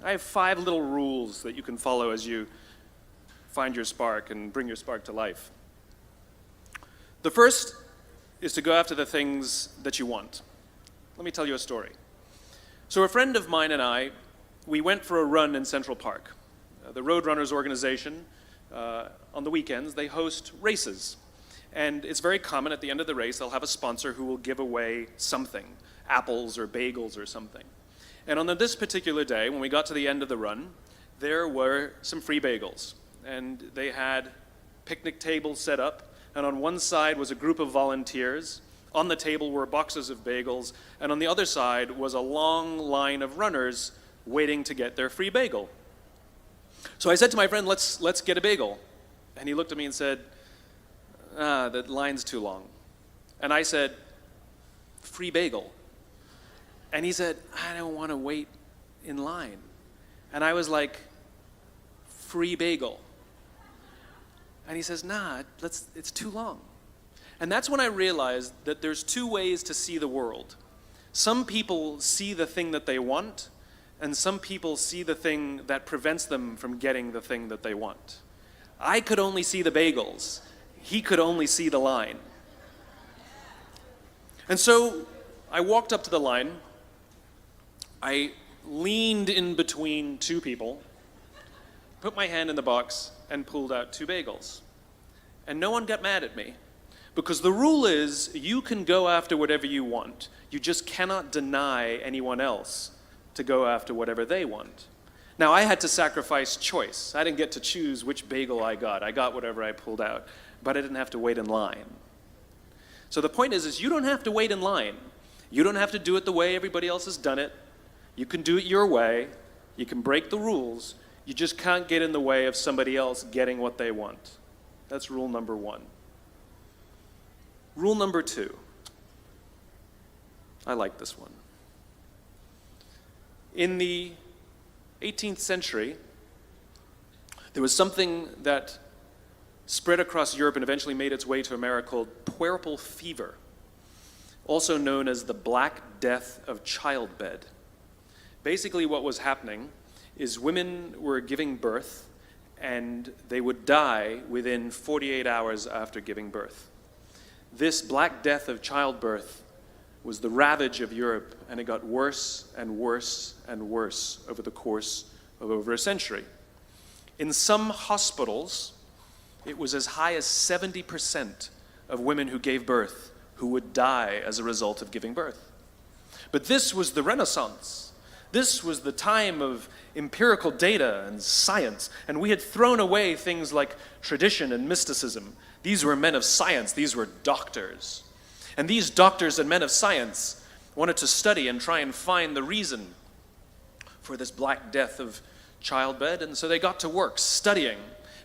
I have 5 little rules that you can follow as you find your spark and bring your spark to life. The first is to go after the things that you want. Let me tell you a story. So a friend of mine and I, we went for a run in Central Park. The Roadrunners organization, on the weekends, they host races. And it's very common at the end of the race, they'll have a sponsor who will give away something, apples or bagels or something. And on this particular day, when we got to the end of the run, there were some free bagels. And they had picnic tables set up, and on one side was a group of volunteers. On the table were boxes of bagels, and on the other side was a long line of runners waiting to get their free bagel. So I said to my friend, let's get a bagel. And he looked at me and said, the line's too long. And I said, free bagel. And he said, I don't want to wait in line. And I was like, free bagel. And he says, nah, it's too long. And that's when I realized that there's 2 ways to see the world. Some people see the thing that they want, and some people see the thing that prevents them from getting the thing that they want. I could only see the bagels. He could only see the line. And so I walked up to the line. I leaned in between 2 people, put my hand in the box, and pulled out 2 bagels. And no one got mad at me, because the rule is you can go after whatever you want. You just cannot deny anyone else to go after whatever they want. Now, I had to sacrifice choice. I didn't get to choose which bagel I got. I got whatever I pulled out, but I didn't have to wait in line. So the point is you don't have to wait in line. You don't have to do it the way everybody else has done it. You can do it your way. You can break the rules. You just can't get in the way of somebody else getting what they want. That's rule number 1. Rule number 2. I like this one. In the 18th century, there was something that spread across Europe and eventually made its way to America called puerperal fever, also known as the Black Death of childbed. Basically what was happening is women were giving birth and they would die within 48 hours after giving birth. This Black Death of childbirth was the ravage of Europe, and it got worse and worse and worse over the course of over a century. In some hospitals, it was as high as 70% of women who gave birth who would die as a result of giving birth. But this was the Renaissance. This was the time of empirical data and science, and we had thrown away things like tradition and mysticism. These were men of science. These were doctors. And these doctors and men of science wanted to study and try and find the reason for this Black Death of childbed, and so they got to work studying,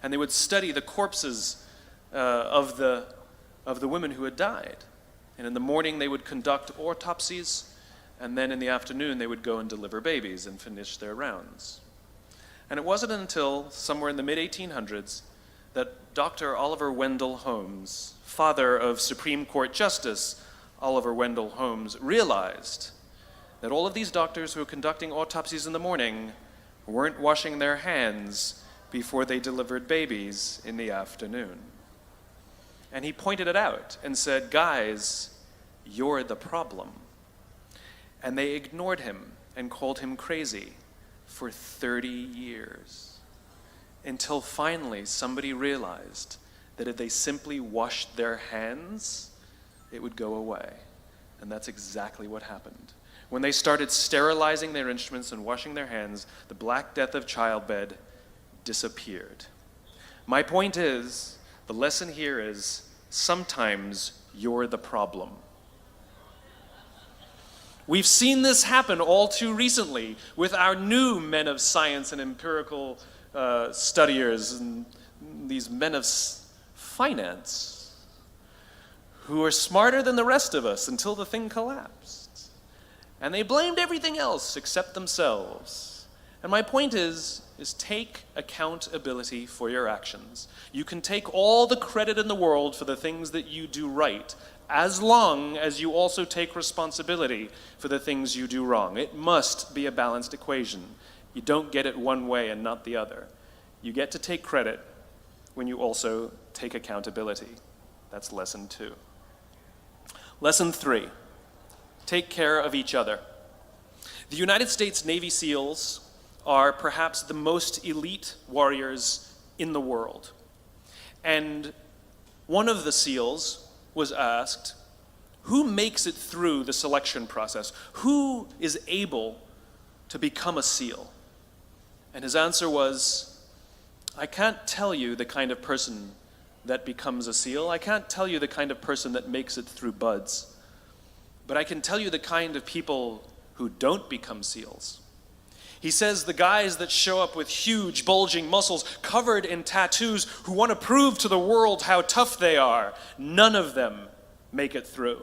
and they would study the corpses of the women who had died. And in the morning they would conduct autopsies, and then in the afternoon they would go and deliver babies and finish their rounds. And it wasn't until somewhere in the mid-1800s that Dr. Oliver Wendell Holmes, father of Supreme Court Justice Oliver Wendell Holmes, realized that all of these doctors who were conducting autopsies in the morning weren't washing their hands before they delivered babies in the afternoon. And he pointed it out and said, guys, you're the problem. And they ignored him and called him crazy for 30 years. Until finally somebody realized that if they simply washed their hands, it would go away. And that's exactly what happened. When they started sterilizing their instruments and washing their hands, the Black Death of childbed disappeared. My point is, the lesson here is, sometimes you're the problem. We've seen this happen all too recently with our new men of science and empirical studiers and these men of finance who are smarter than the rest of us until the thing collapsed. And they blamed everything else except themselves. And my point is take accountability for your actions. You can take all the credit in the world for the things that you do right, as long as you also take responsibility for the things you do wrong. It must be a balanced equation. You don't get it one way and not the other. You get to take credit when you also take accountability. That's lesson 2. Lesson 3, take care of each other. The United States Navy SEALs are perhaps the most elite warriors in the world. And one of the SEALs was asked, who makes it through the selection process? Who is able to become a SEAL? And his answer was, I can't tell you the kind of person that becomes a SEAL. I can't tell you the kind of person that makes it through BUD/S. But I can tell you the kind of people who don't become SEALs. He says the guys that show up with huge, bulging muscles, covered in tattoos, who want to prove to the world how tough they are, none of them make it through.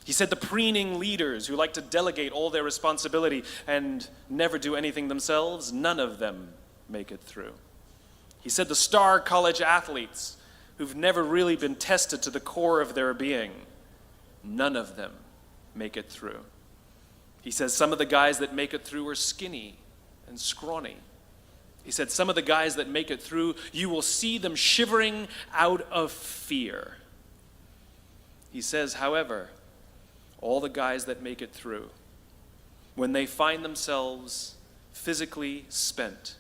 He said the preening leaders who like to delegate all their responsibility and never do anything themselves, none of them make it through. He said the star college athletes who've never really been tested to the core of their being, none of them make it through. He says some of the guys that make it through are skinny and scrawny. He said some of the guys that make it through, you will see them shivering out of fear. He says, however, all the guys that make it through, when they find themselves physically spent,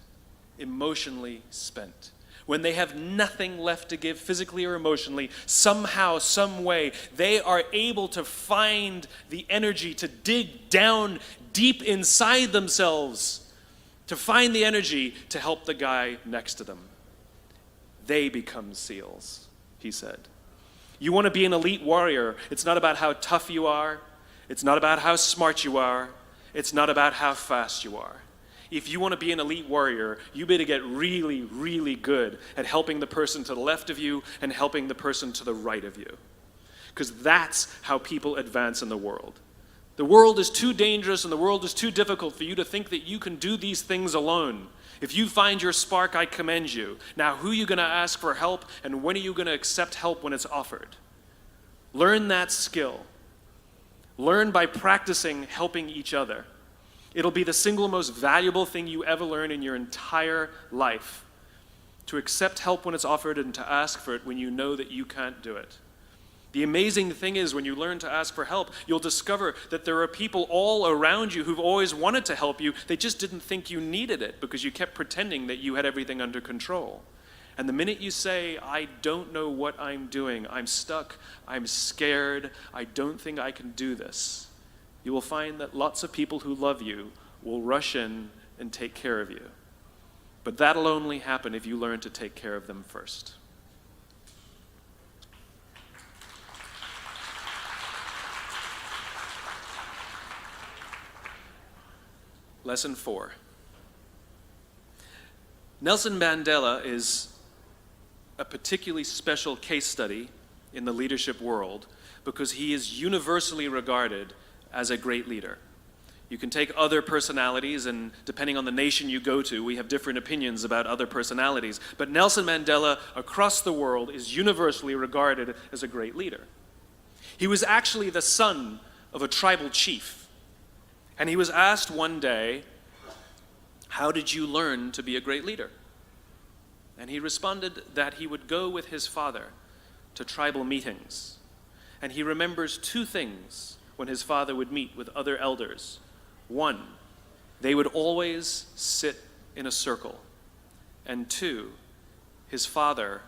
emotionally spent, when they have nothing left to give physically or emotionally, somehow, some way, they are able to find the energy to dig down deep inside themselves, to find the energy to help the guy next to them. They become SEALs, he said. You want to be an elite warrior. It's not about how tough you are. It's not about how smart you are. It's not about how fast you are. If you want to be an elite warrior, you better get really, really good at helping the person to the left of you and helping the person to the right of you. Because that's how people advance in the world. The world is too dangerous and the world is too difficult for you to think that you can do these things alone. If you find your spark, I commend you. Now, who are you going to ask for help, and when are you going to accept help when it's offered? Learn that skill. Learn by practicing helping each other. It'll be the single most valuable thing you ever learn in your entire life. To accept help when it's offered and to ask for it when you know that you can't do it. The amazing thing is when you learn to ask for help, you'll discover that there are people all around you who've always wanted to help you. They just didn't think you needed it because you kept pretending that you had everything under control. And the minute you say, I don't know what I'm doing, I'm stuck, I'm scared, I don't think I can do this, you will find that lots of people who love you will rush in and take care of you. But that'll only happen if you learn to take care of them first. Lesson 4. Nelson Mandela is a particularly special case study in the leadership world because he is universally regarded as a great leader. You can take other personalities, and depending on the nation you go to, we have different opinions about other personalities. But Nelson Mandela, across the world, is universally regarded as a great leader. He was actually the son of a tribal chief. And he was asked one day, how did you learn to be a great leader? And he responded that he would go with his father to tribal meetings. And he remembers 2 things when his father would meet with other elders. 1, they would always sit in a circle. And 2, his father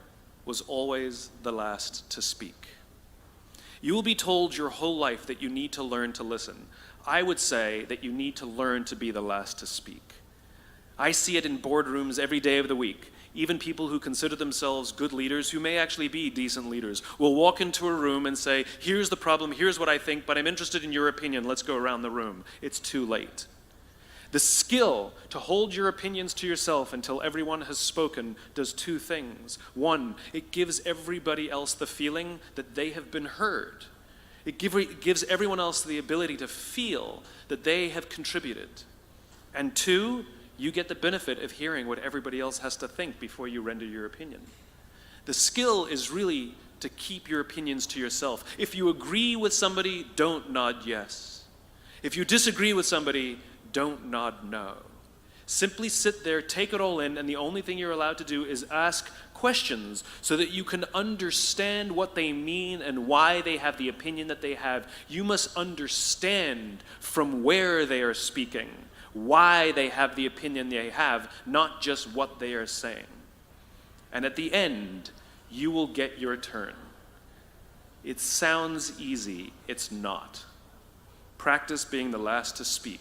was always the last to speak. You will be told your whole life that you need to learn to listen. I would say that you need to learn to be the last to speak. I see it in boardrooms every day of the week. Even people who consider themselves good leaders, who may actually be decent leaders, will walk into a room and say, here's the problem, here's what I think, but I'm interested in your opinion, let's go around the room. It's too late. The skill to hold your opinions to yourself until everyone has spoken does 2 things. 1, it gives everybody else the feeling that they have been heard. It gives everyone else the ability to feel that they have contributed. And 2, you get the benefit of hearing what everybody else has to think before you render your opinion. The skill is really to keep your opinions to yourself. If you agree with somebody, don't nod yes. If you disagree with somebody, don't nod no. Simply sit there, take it all in, and the only thing you're allowed to do is ask questions so that you can understand what they mean and why they have the opinion that they have. You must understand from where they are speaking, why they have the opinion they have, not just what they are saying. And at the end, you will get your turn. It sounds easy, it's not. Practice being the last to speak.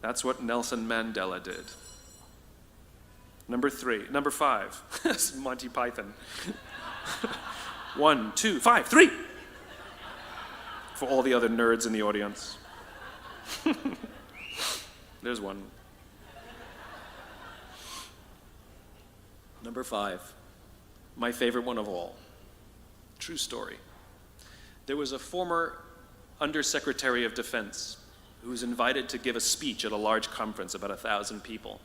That's what Nelson Mandela did. Number 5. This is Monty Python. 1, 2, 5, 3. For all the other nerds in the audience. There's one. Number 5. My favorite one of all. True story. There was a former Undersecretary of Defense who was invited to give a speech at a large conference, about 1,000 people.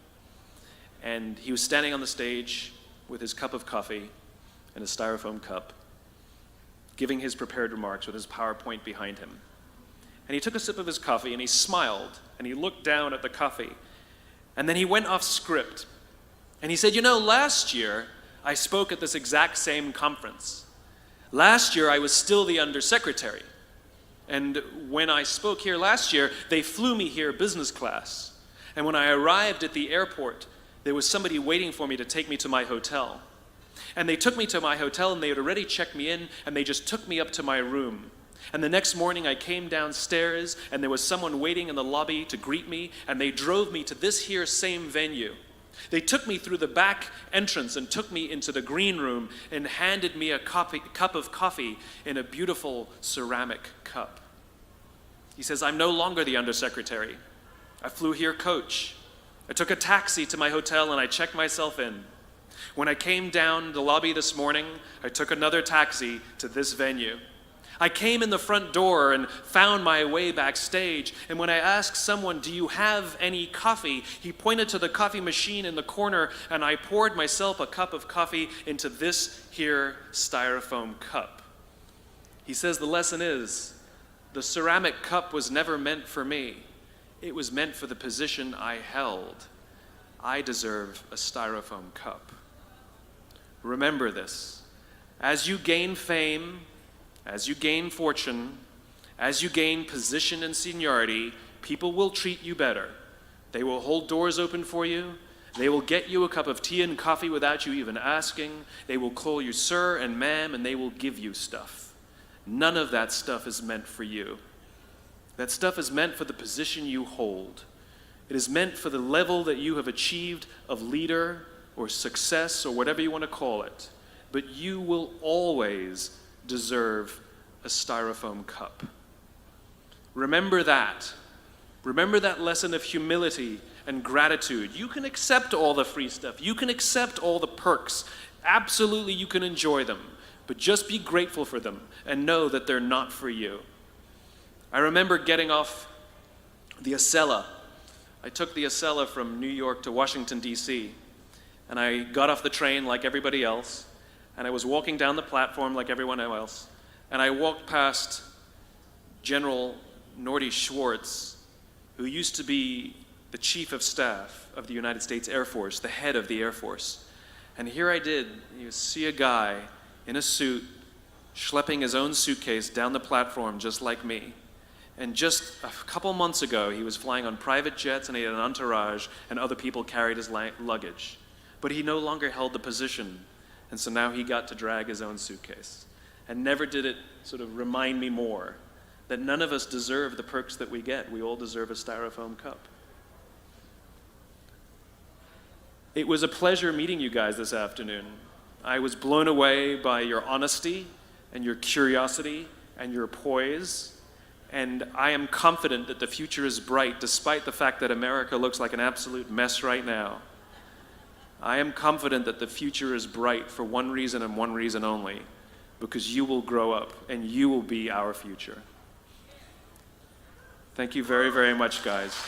And he was standing on the stage with his cup of coffee and his styrofoam cup, giving his prepared remarks with his PowerPoint behind him. And he took a sip of his coffee and he smiled and he looked down at the coffee. And then he went off script. And he said, last year I spoke at this exact same conference. Last year I was still the undersecretary. And when I spoke here last year, they flew me here business class. And when I arrived at the airport, there was somebody waiting for me to take me to my hotel. And they took me to my hotel and they had already checked me in and they just took me up to my room. And the next morning I came downstairs and there was someone waiting in the lobby to greet me and they drove me to this here same venue. They took me through the back entrance and took me into the green room and handed me a cup of coffee in a beautiful ceramic cup. He says, I'm no longer the undersecretary. I flew here coach. I took a taxi to my hotel and I checked myself in. When I came down the lobby this morning, I took another taxi to this venue. I came in the front door and found my way backstage, and when I asked someone, do you have any coffee? He pointed to the coffee machine in the corner, and I poured myself a cup of coffee into this here styrofoam cup. He says the lesson is, the ceramic cup was never meant for me. It was meant for the position I held. I deserve a styrofoam cup. Remember this. As you gain fame, as you gain fortune, as you gain position and seniority, people will treat you better. They will hold doors open for you. They will get you a cup of tea and coffee without you even asking. They will call you sir and ma'am, and they will give you stuff. None of that stuff is meant for you. That stuff is meant for the position you hold. It is meant for the level that you have achieved of leader or success or whatever you want to call it. But you will always deserve a styrofoam cup. Remember that. Remember that lesson of humility and gratitude. You can accept all the free stuff. You can accept all the perks. Absolutely, you can enjoy them. But just be grateful for them and know that they're not for you. I remember getting off the Acela. I took the Acela from New York to Washington, D.C., and I got off the train like everybody else, and I was walking down the platform like everyone else, and I walked past General Nordy Schwartz, who used to be the Chief of Staff of the United States Air Force, the head of the Air Force. And here I did, you see a guy in a suit schlepping his own suitcase down the platform just like me. And just a couple months ago, he was flying on private jets and he had an entourage and other people carried his luggage. But he no longer held the position, and so now he got to drag his own suitcase. And never did it sort of remind me more that none of us deserve the perks that we get. We all deserve a styrofoam cup. It was a pleasure meeting you guys this afternoon. I was blown away by your honesty and your curiosity and your poise. And I am confident that the future is bright, despite the fact that America looks like an absolute mess right now. I am confident that the future is bright for one reason and one reason only, because you will grow up and you will be our future. Thank you very, very much, guys.